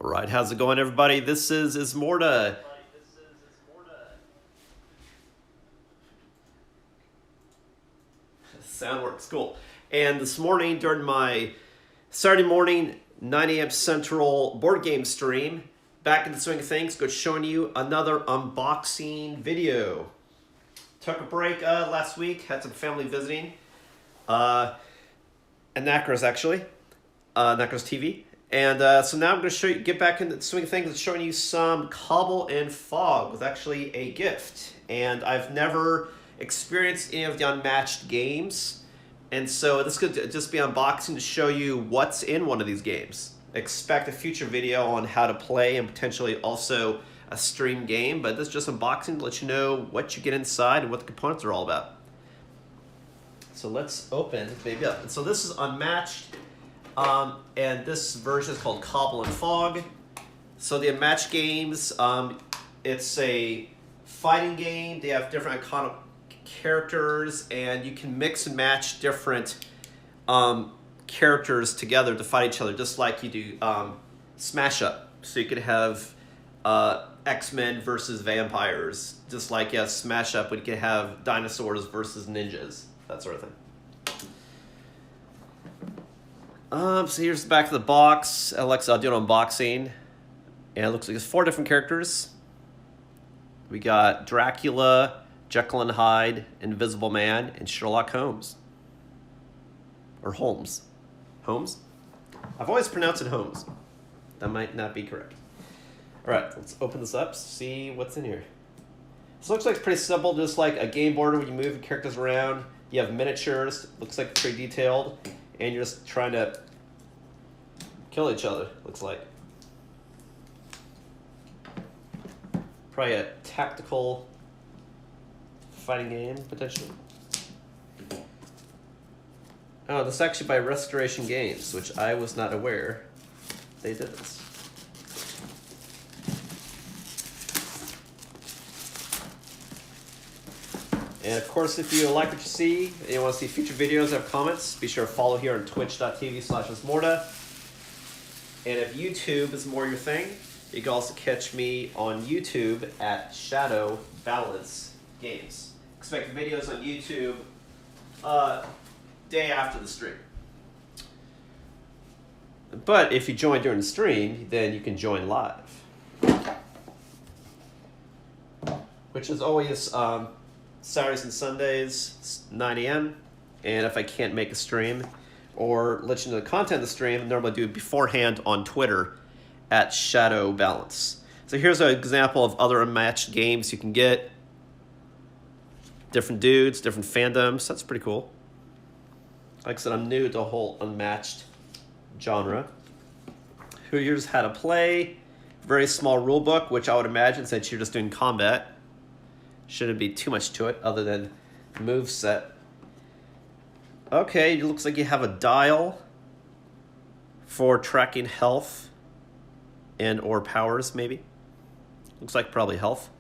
All right, how's it going, everybody? This is Ismortah. Sound works cool. And this morning, during my Saturday morning 9 a.m. Central board game stream, back in the swing of things, go showing you another unboxing video. Took a break last week, had some family visiting, and Nacros actually, Nacros TV. And so now I'm going to show you, get back into the swing of things and showing you some Cobble and Fog with actually a gift. And I've never experienced any of the Unmatched games. And so this could just be unboxing to show you what's in one of these games. Expect a future video on how to play and potentially also a stream game. But this is just unboxing to let you know what you get inside and what the components are all about. So let's open this baby up. And so this is Unmatched. And this version is called Cobble and Fog. So the Unmatched games, it's a fighting game. They have different iconic characters, and you can mix and match different characters together to fight each other, just like you do Smash Up. So you could have X-Men versus vampires, just like Smash Up, we could have dinosaurs versus ninjas, that sort of thing. So here's the back of the box. Alexa, I'll do an unboxing. And it looks like there's 4 different characters. We got Dracula, Jekyll and Hyde, Invisible Man, and Sherlock Holmes. Or Holmes. Holmes? I've always pronounced it Holmes. That might not be correct. Alright, let's open this up, see what's in here. This looks like it's pretty simple, just like a game board where you move the characters around. You have miniatures, looks like pretty detailed. And you're just trying to kill each other, looks like. Probably a tactical fighting game, potentially. Oh, this is actually by Restoration Games, which I was not aware they did this. And of course, if you like what you see and you want to see future videos, have comments, be sure to follow here on twitch.tv/Ismortah. And if YouTube is more your thing, you can also catch me on YouTube at Shadow Balance Games. Expect videos on YouTube day after the stream. But if you join during the stream, then you can join live. Which is always Saturdays and Sundays, 9 a.m. And if I can't make a stream or let you know the content of the stream, I normally do it beforehand on Twitter at Shadow Balance. So here's an example of other Unmatched games you can get. Different dudes, different fandoms. That's pretty cool. Like I said, I'm new to the whole Unmatched genre. Here's how to play. Very small rule book, which I would imagine since you're just doing combat. Shouldn't be too much to it other than move set. Okay, it looks like you have a dial for tracking health and or powers, maybe. Looks like probably health.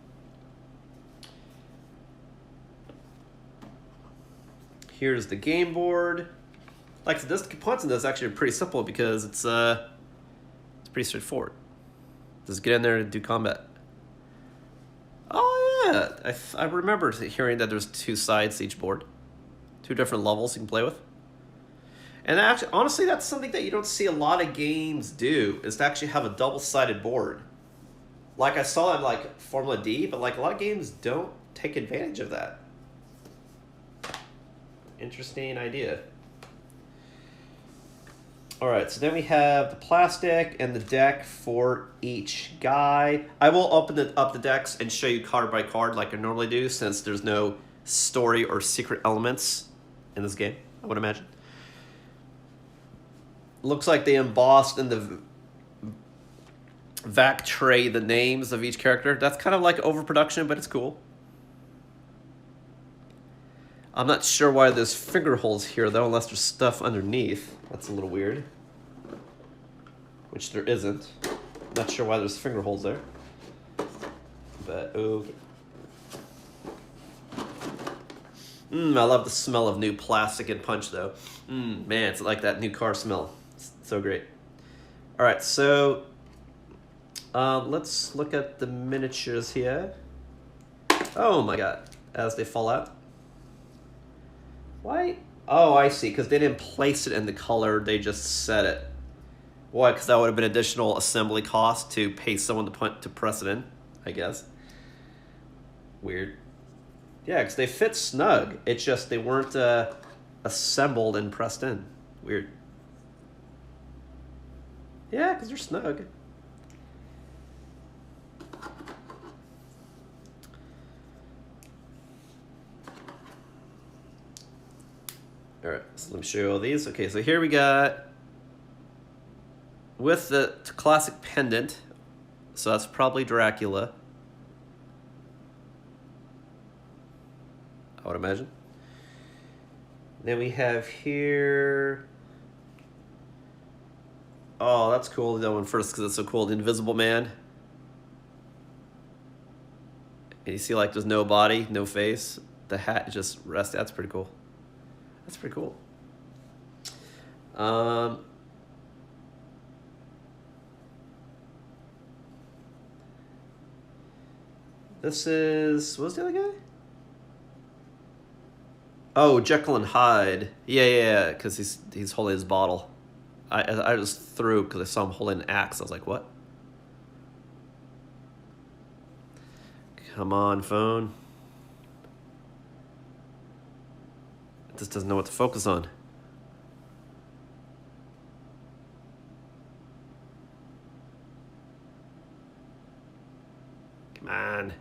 Here's the game board. Like I said, this components in this is actually pretty simple because it's pretty straightforward. Just get in there and do combat. Oh yeah, I remember hearing that there's 2 sides to each board. 2 different levels you can play with. And actually, honestly, that's something that you don't see a lot of games do, is to actually have a double-sided board. Like I saw in like Formula D, but like a lot of games don't take advantage of that. Interesting idea. Alright, so then we have the plastic and the deck for each guy. I will open up the decks and show you card by card like I normally do, since there's no story or secret elements in this game, I would imagine. Looks like they embossed in the vac tray the names of each character. That's kind of like overproduction, but it's cool. I'm not sure why there's finger holes here, though, unless there's stuff underneath. That's a little weird. Which there isn't. Not sure why there's finger holes there. But, okay. I love the smell of new plastic and punch, though. Man, it's like that new car smell. It's so great. All right, so Let's look at the miniatures here. Oh my god, as they fall out. Why? Oh, I see, because they didn't place it in the color, they just set it. Why? Because that would have been additional assembly cost to pay someone to press it in, I guess. Weird. Yeah, because they fit snug. It's just they weren't assembled and pressed in. Weird. Yeah, because they're snug. All right, so let me show you all these. Okay, so here we got with the classic pendant. So that's probably Dracula, I would imagine. Then we have here. Oh, that's cool. That one first because it's so cool. The Invisible Man. And you see, like, there's no body, no face. The hat just rests. That's pretty cool. That's pretty cool. This is, what was the other guy? Oh, Jekyll and Hyde. Yeah, because he's holding his bottle. I just threw because I saw him holding an axe. I was like, what? Come on, phone. It just doesn't know what to focus on. Come on.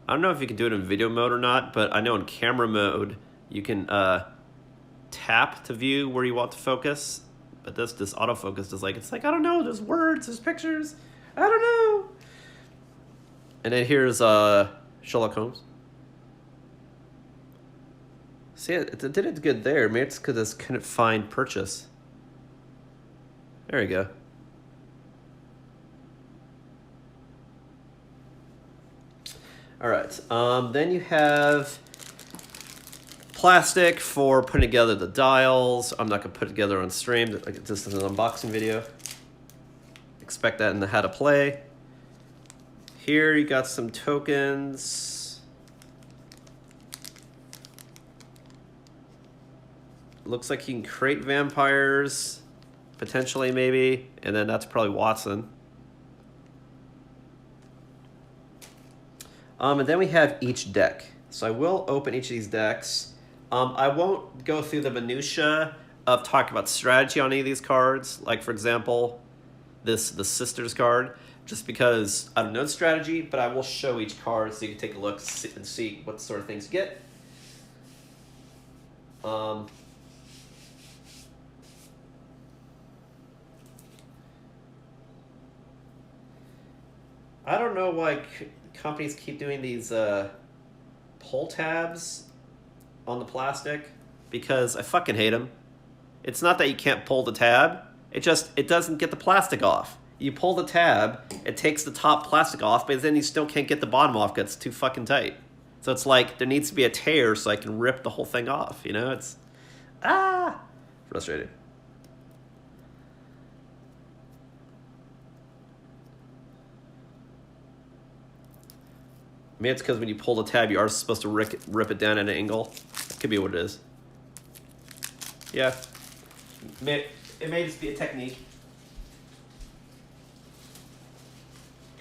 I don't know if you can do it in video mode or not, but I know in camera mode you can tap to view where you want to focus. But this autofocus is like, it's like, I don't know, there's words, there's pictures, I don't know. And then here's Sherlock Holmes. See, it did it good there. Maybe it's because it's couldn't find purchase. There you go. All right, then you have plastic for putting together the dials. I'm not gonna put it together on stream. This is an unboxing video. Expect that in the how to play. Here you got some tokens. Looks like you can create vampires, potentially maybe, and then that's probably Watson. And then we have each deck. So I will open each of these decks. I won't go through the minutia of talking about strategy on any of these cards. Like, for example, the Sisters card, just because I don't know the strategy, but I will show each card so you can take a look and see what sort of things you get. I don't know why companies keep doing these pull tabs on the plastic, because I fucking hate them. It's not that you can't pull the tab, it doesn't get the plastic off. You pull the tab, it takes the top plastic off, but then you still can't get the bottom off because it's too fucking tight. So it's like there needs to be a tear so I can rip the whole thing off, you know? It's frustrating. Maybe it's because when you pull the tab, you are supposed to rip it down at an angle. That could be what it is. Yeah. It may just be a technique.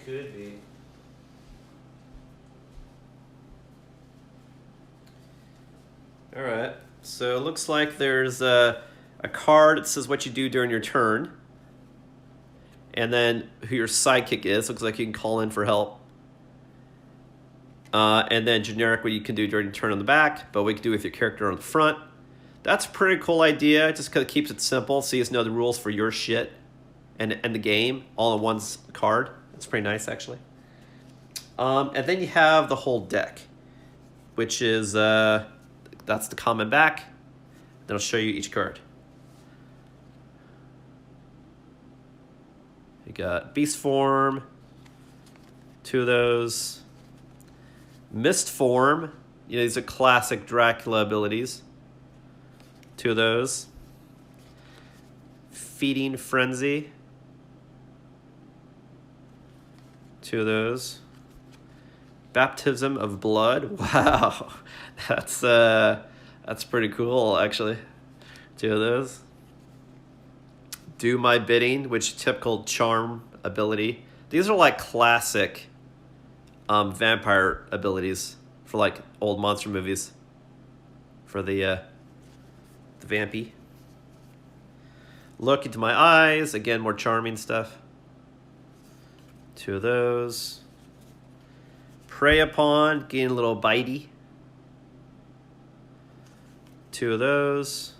Could be. All right. So it looks like there's a card that says what you do during your turn. And then who your sidekick is. Looks like you can call in for help. And then generic what you can do during your turn on the back, but what you can do with your character on the front. That's a pretty cool idea, just because it keeps it simple, so you just know the rules for your shit and the game all in one card. That's pretty nice, actually. And then you have the whole deck, which is, that's the common back. Then I'll show you each card. You got Beast Form, 2 of those. Mist Form, you know, these are classic Dracula abilities. 2 of those. Feeding Frenzy. 2 of those. Baptism of Blood. Wow, that's pretty cool, actually. 2 of those. Do My Bidding, which typical charm ability. These are like classic vampire abilities for like old monster movies. For the vampy. Look Into My Eyes. Again, more charming stuff. 2 of those. Prey Upon, getting a little bitey. 2 of those.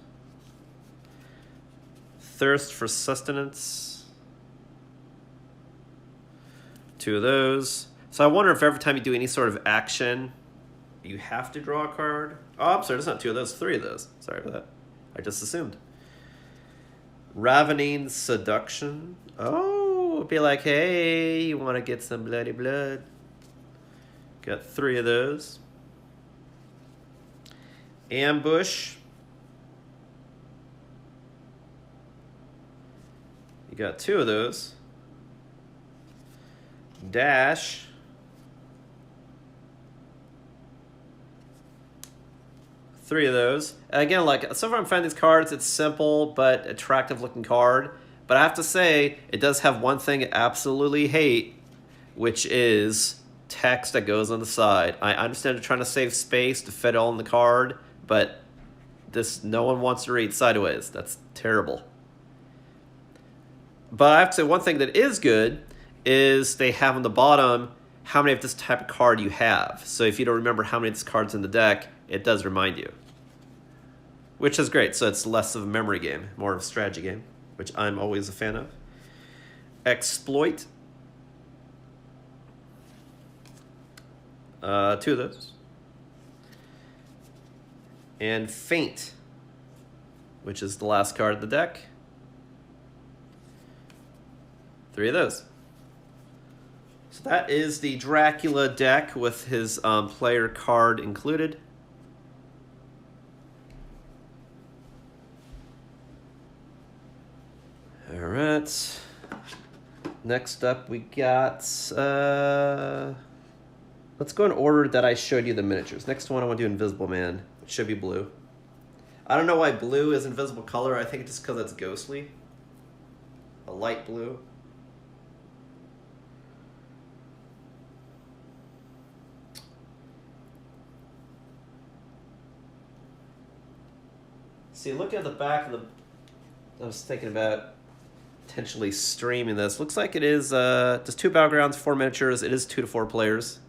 Thirst for Sustenance. 2 of those. So I wonder if every time you do any sort of action, you have to draw a card. Oh, I'm sorry, it's not 2 of those, 3 of those. Sorry about that. I just assumed. Ravening Seduction. Oh, it'd be like, hey, you want to get some bloody blood. Got 3 of those. Ambush. You got 2 of those. Dash. 3 of those. Again, like, so far I'm finding these cards, it's simple but attractive looking card. But I have to say, it does have one thing I absolutely hate, which is text that goes on the side. I understand they're trying to save space to fit all in the card, but no one wants to read sideways. That's terrible. But I have to say, one thing that is good is they have on the bottom how many of this type of card you have. So if you don't remember how many of these cards in the deck, it does remind you. Which is great. So it's less of a memory game, more of a strategy game, which I'm always a fan of. Exploit. 2 of those. And Faint, which is the last card of the deck. 3 of those. So that is the Dracula deck with his player card included. All right. Next up, we got... let's go in order that I showed you the miniatures. Next one, I want to do Invisible Man. It should be blue. I don't know why blue is invisible color. I think it's just because it's ghostly. A light blue. See, looking at the back of the... I was thinking about potentially streaming this. Looks like it is just 2 battlegrounds, 4 miniatures. It is 2 to 4 players.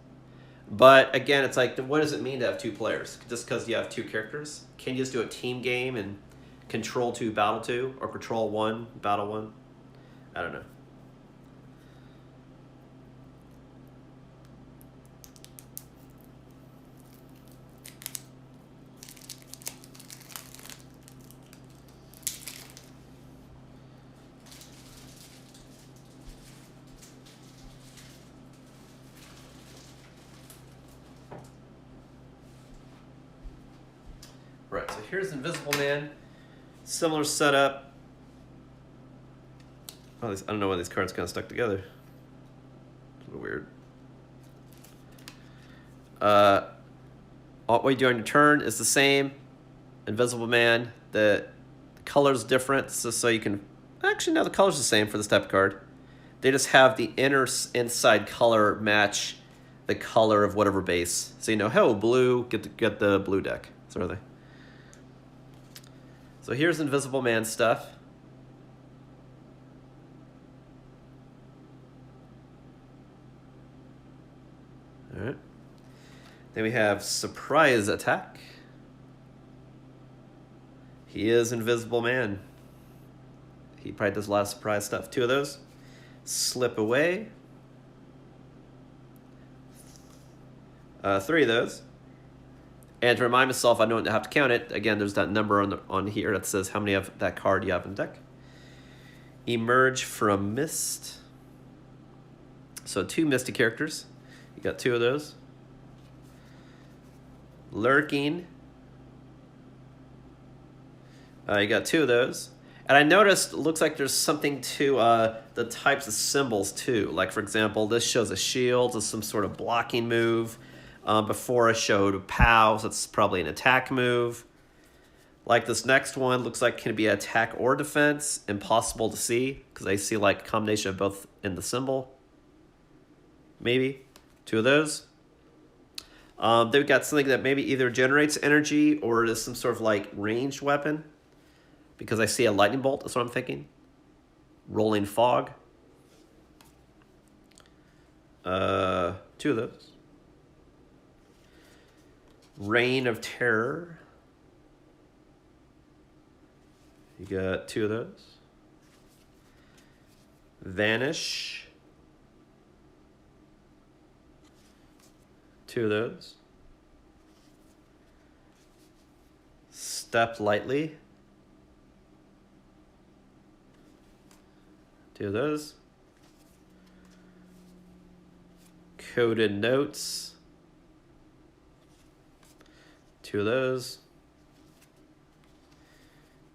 But again, it's like, what does it mean to have 2 players? Just because you have 2 characters? Can you just do a team game and control 2, battle 2? Or control 1, battle 1? I don't know. Right, so here's Invisible Man. Similar setup. Oh, I don't know why these cards kind of stuck together. It's a little weird. What you do on your turn is the same. Invisible Man. The color's different, so you can... Actually, no, the color's the same for this type of card. They just have the inside color match the color of whatever base. So you know, oh, blue, get the blue deck, sort of thing. So here's Invisible Man stuff. All right. Then we have Surprise Attack. He is Invisible Man. He probably does a lot of surprise stuff. 2 of those. Slip Away. 3 of those. And to remind myself, I don't have to count it. Again, there's that number on here that says how many of that card you have in deck. Emerge from Mist. So 2 Misty characters. You got 2 of those. Lurking. You got two of those. And I noticed it looks like there's something to the types of symbols too. Like for example, this shows a shield as some sort of blocking move. Before I showed POW, so it's probably an attack move. Like this next one looks like can be attack or defense. Impossible to see because I see like a combination of both in the symbol. Maybe two of those. They've got something that maybe either generates energy or is some sort of like ranged weapon. Because I see a lightning bolt, that's what I'm thinking. Rolling fog. Two of those. Reign of terror. You got two of those. Vanish. Two of those. Step lightly. Two of those. Coded notes. Two of those.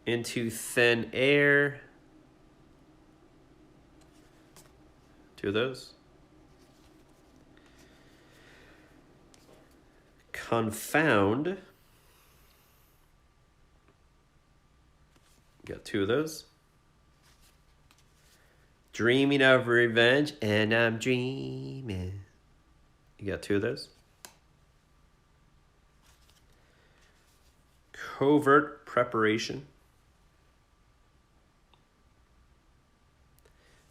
Into thin air. Two of those. Confound. Got two of those. Dreaming of revenge, and I'm dreaming. You got two of those. Covert preparation.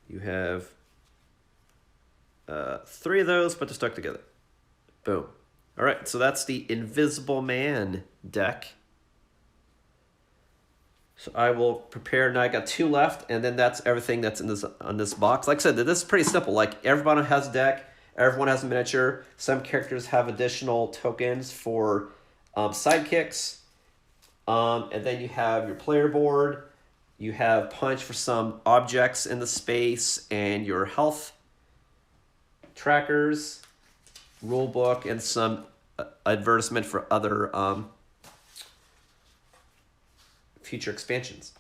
You have three of those, but they're stuck together. Boom. All right, so that's the Invisible Man deck. So I will prepare. Now I got two left, and then that's everything that's in this on this box. Like I said, this is pretty simple. Like everyone has a deck, everyone has a miniature. Some characters have additional tokens for sidekicks, and then you have your player board. You have punch for some objects in the space, and your health trackers, rule book, and some advertisement for other future expansions.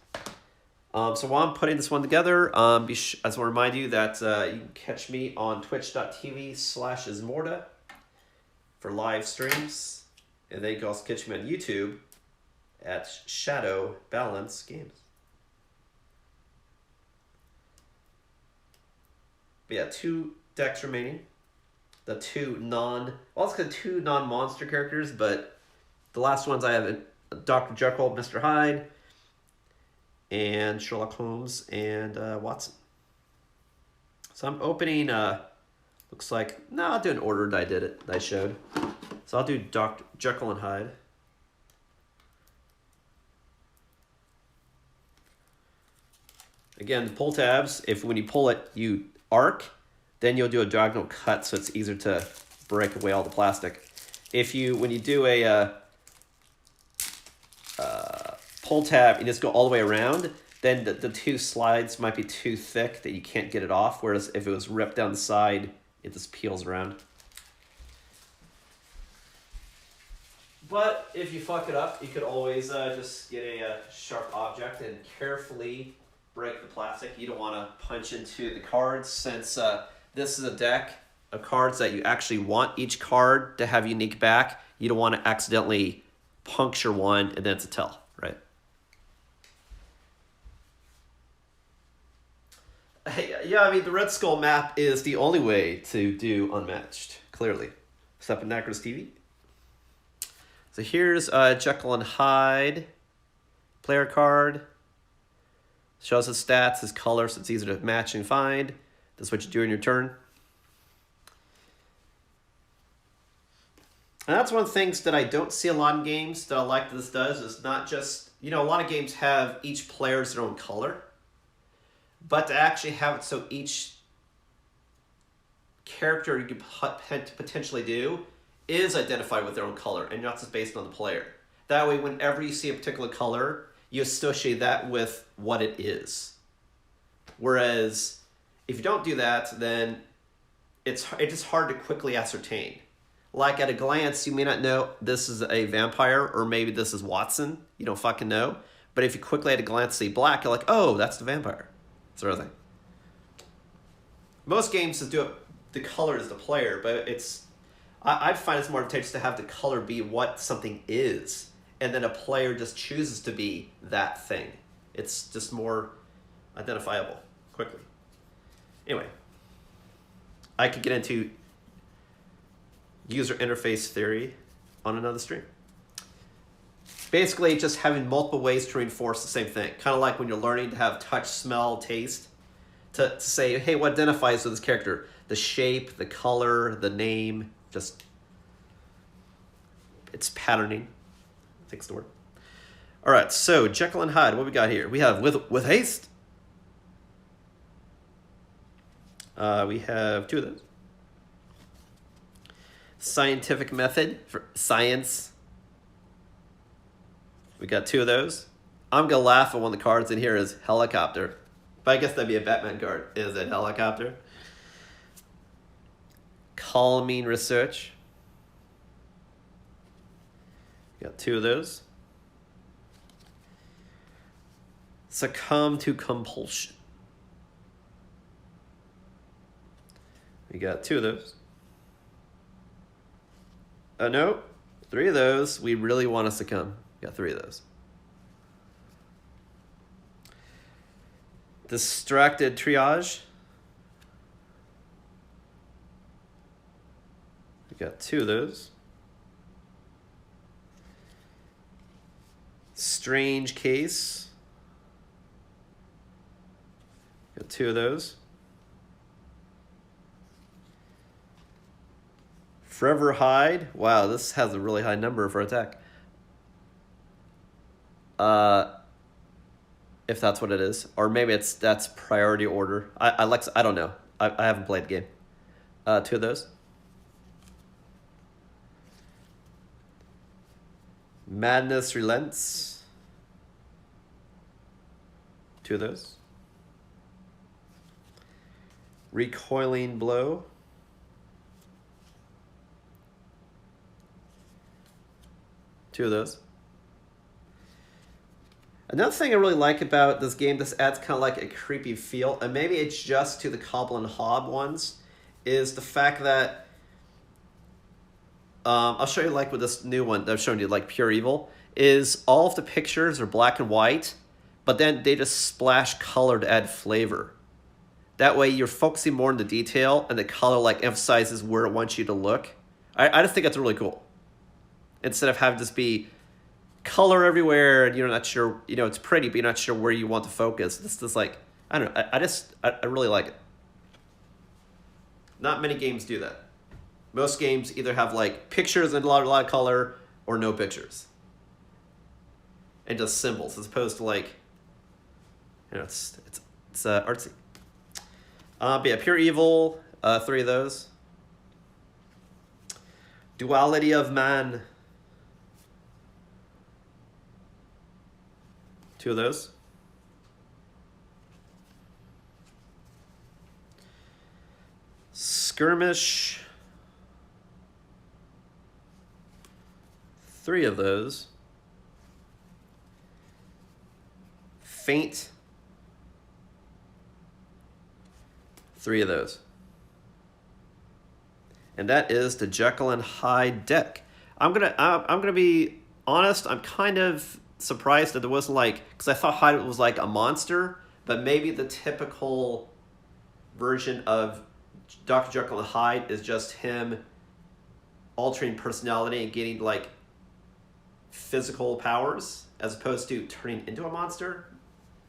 So while I'm putting this one together, I just want to remind you that you can catch me on twitch.tv/Ismortah for live streams. And then you can also catch me on YouTube at Shadow Balance Games. But yeah, two decks remaining. The two non-monster characters, but the last ones I have Dr. Jekyll, Mr. Hyde, and Sherlock Holmes and Watson. So I'm opening, looks like, no, I'll do an order that I showed. So I'll do Dr. Jekyll and Hyde. Again, the pull tabs, if when you pull it, you arc, then you'll do a diagonal cut so it's easier to break away all the plastic. When you do a pull tab and just go all the way around, then the two slides might be too thick that you can't get it off, whereas if it was ripped down the side, it just peels around. But if you fuck it up, you could always just get a sharp object and carefully break the plastic. You don't want to punch into the cards, since this is a deck of cards that you actually want each card to have unique back. You don't want to accidentally puncture one and then it's a tell, right? Yeah, I mean, the Red Skull map is the only way to do Unmatched, clearly. Step in Nacros TV. So here's Jekyll and Hyde player card. Shows his stats, his color, so it's easy to match and find. That's what you do in your turn. And that's one of the things that I don't see a lot in games that I like that this does. Is not just, a lot of games have each player's their own color. But to actually have it so each character you could potentially do is identified with their own color and not just based on the player. That way, whenever you see a particular color, you associate that with what it is. Whereas, if you don't do that, then it's just hard to quickly ascertain. Like at a glance, you may not know this is a vampire or maybe this is Watson. You don't fucking know. But if you quickly at a glance see black, you're like, oh, that's the vampire, sort of thing. Most games do it, the color is the player, but I'd find it's more advantageous to have the color be what something is, and then a player just chooses to be that thing. It's just more identifiable quickly. Anyway, I could get into user interface theory on another stream. Basically, just having multiple ways to reinforce the same thing. Kind of like when you're learning to have touch, smell, taste. To say, hey, what identifies with this character? The shape, the color, the name, just it's patterning. I think it's the word. All right, so Jekyll and Hyde, what we got here? We have with haste. We have 2 of those. Scientific method for science. We got 2 of those. I'm gonna laugh at one of the cards in here is helicopter. But I guess that'd be a Batman card. Is it helicopter? Calming research. Got 2 of those. Succumb to compulsion. We got 2 of those. No, 3 of those. We really want to succumb. We got 3 of those. Distracted triage. We got 2 of those. Strange case. Got 2 of those. Forever hide. Wow, this has a really high number for attack. If that's what it is, or maybe that's priority order. I don't know. I haven't played the game. 2 of those. Madness relents. 2 of those. Recoiling blow. 2 of those. Another thing I really like about this game, this adds kind of like a creepy feel, and maybe it's just to the Cobble and Fog ones, is the fact that I'll show you like with this new one that I've shown you, like Pure Evil, is all of the pictures are black and white, but then they just splash color to add flavor. That way you're focusing more on the detail, and the color like emphasizes where it wants you to look. I just think that's really cool. Instead of having this be color everywhere and you're not sure, it's pretty, but you're not sure where you want to focus. This is like, I don't know, I really like it. Not many games do that. Most games either have like pictures and a lot of color or no pictures. And just symbols as opposed to like, it's artsy. But yeah, Pure Evil, 3 of those. Duality of Man. 2 of those. Skirmish. 3 of those. Faint. 3 of those. And that is the Jekyll and Hyde deck. I'm gonna be honest. I'm kind of surprised that there wasn't like, because I thought Hyde was like a monster, but maybe the typical version of Dr. Jekyll and Hyde is just him altering personality and getting like physical powers as opposed to turning into a monster.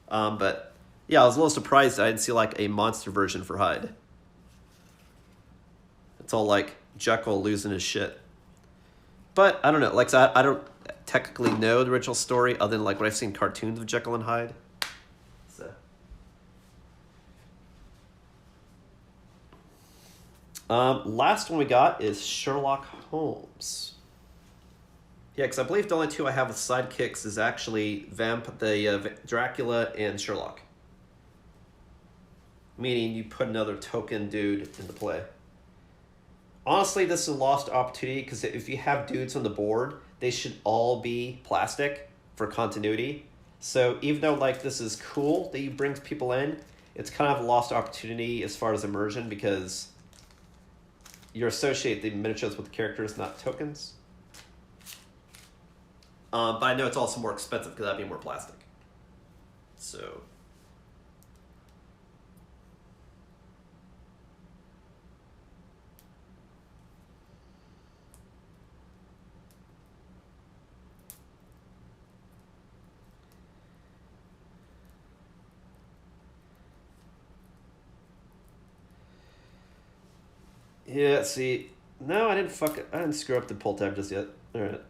But yeah, I was a little surprised I didn't see like a monster version for Hyde. It's all like Jekyll losing his shit. But I don't know, like I don't technically know the original story other than like what I've seen cartoons of Jekyll and Hyde. So last one we got is Sherlock Holmes. Yeah, because I believe the only 2 I have with sidekicks is actually Dracula and Sherlock. Meaning you put another token dude into play. Honestly, this is a lost opportunity because if you have dudes on the board, they should all be plastic for continuity. So even though like this is cool that you bring people in, it's kind of a lost opportunity as far as immersion because you associate the miniatures with the characters, not tokens. But I know it's also more expensive because that'd be more plastic. So. Yeah, see, no, I didn't I didn't screw up the pull tab just yet. All right.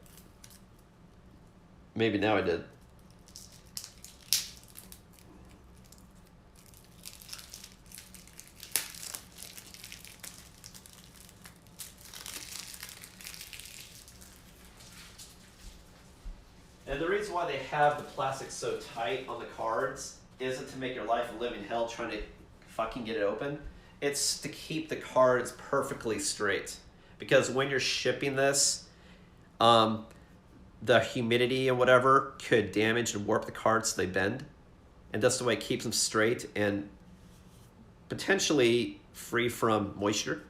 Maybe now I did. And the reason why they have the plastic so tight on the cards isn't to make your life a living hell trying to fucking get it open. It's to keep the cards perfectly straight. Because when you're shipping this, the humidity and whatever could damage and warp the cards so they bend. And that's the way it keeps them straight and potentially free from moisture.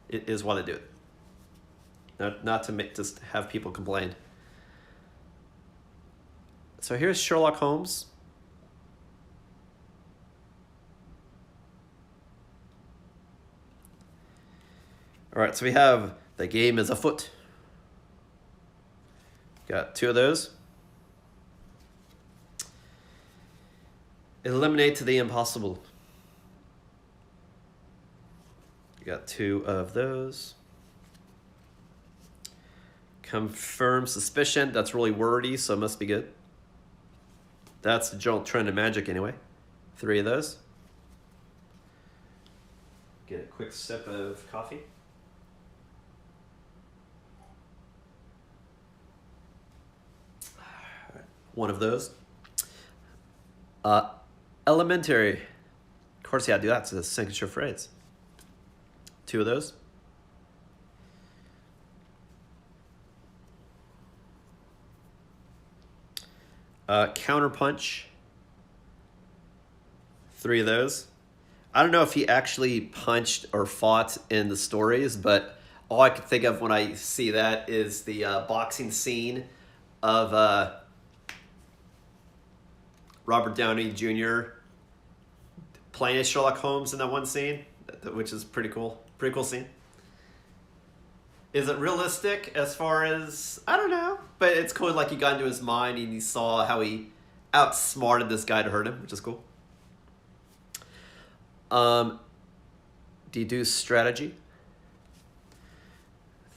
It is why they do it. Not to make, just have people complain. So here's Sherlock Holmes. All right, so we have The Game is Afoot. Got two of those. Eliminate the Impossible. Got two of those. Confirm Suspicion. That's really wordy, so it must be good. That's the general trend of Magic anyway. Three of those. Get a quick sip of coffee. One of those. Elementary. Of course, yeah, do that. It's a signature phrase. Two of those. Counterpunch. Three of those. I don't know if he actually punched or fought in the stories, but all I can think of when I see that is the boxing scene of Robert Downey Jr. playing as Sherlock Holmes in that one scene, which is pretty cool. Pretty cool scene. Is it realistic as far as, I don't know, but it's cool. Like, he got into his mind and he saw how he outsmarted this guy to hurt him, which is cool. Deduce Strategy.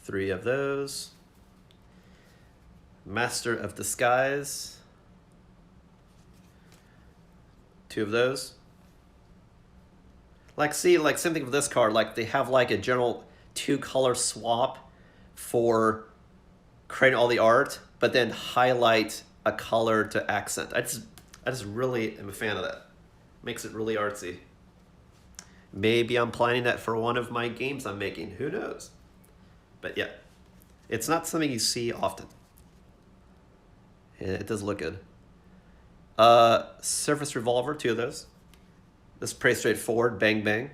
Three of those. Master of Disguise. Two of those. Like, see, like, same thing with this card. Like, they have, like, a general two-color swap for creating all the art, but then highlight a color to accent. I just really am a fan of that. Makes it really artsy. Maybe I'm planning that for one of my games I'm making. Who knows? But yeah, it's not something you see often. It does look good. Surface Revolver, two of those. This is pretty straightforward. Bang, bang.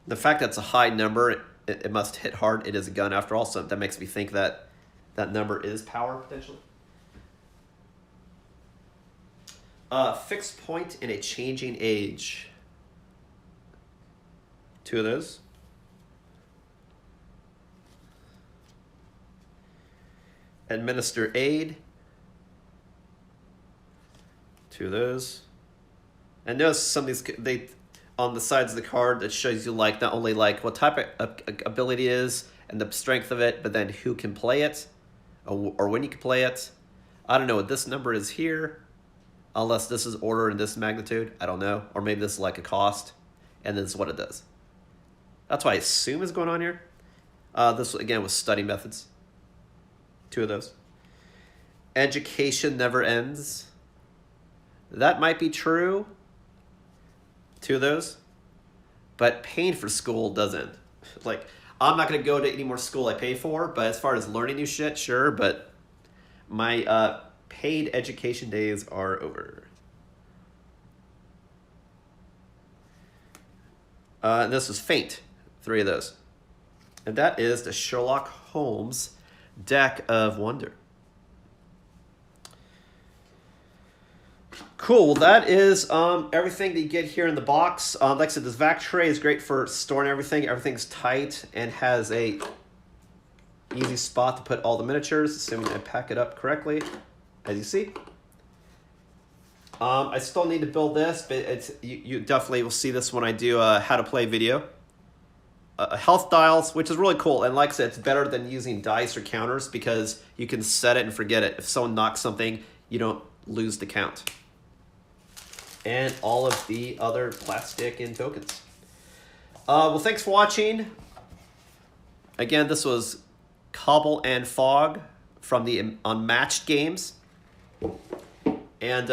The fact that it's a high number, it must hit hard. It is a gun after all, so that makes me think that that number is power, potentially. Fixed Point in a Changing Age. Two of those. Administer Aid. Two of those. And notice some of these, they on the sides of the card that shows you like not only like what type of ability it is and the strength of it, but then who can play it or when you can play it. I don't know what this number is here, unless this is order in this magnitude. I don't know. Or maybe this is like a cost, and this is what it does. That's what I assume is going on here. This, again, was study methods. Two of those. Education never ends. That might be true. Two of those. But paying for school doesn't. Like, I'm not going to go to any more school I pay for, but as far as learning new shit, sure. But my paid education days are over. And this is Faint, 3 of those. And that is the Sherlock Holmes Deck of Wonder. Cool, well that is everything that you get here in the box. Like I said, this vac tray is great for storing everything. Everything's tight and has a easy spot to put all the miniatures, assuming I pack it up correctly, as you see. I still need to build this, but you definitely will see this when I do a how to play video. Health dials, which is really cool, and like I said, it's better than using dice or counters because you can set it and forget it. If someone knocks something, you don't lose the count. And all of the other plastic and tokens. Well, thanks for watching. Again, this was Cobble and Fog from the Unmatched games. And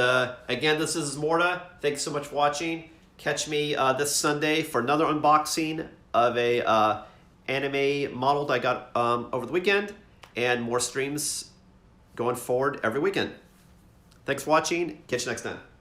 again, this is Ismortah. Thanks so much for watching. Catch me this Sunday for another unboxing of a anime model that I got over the weekend, and more streams going forward every weekend. Thanks for watching. Catch you next time.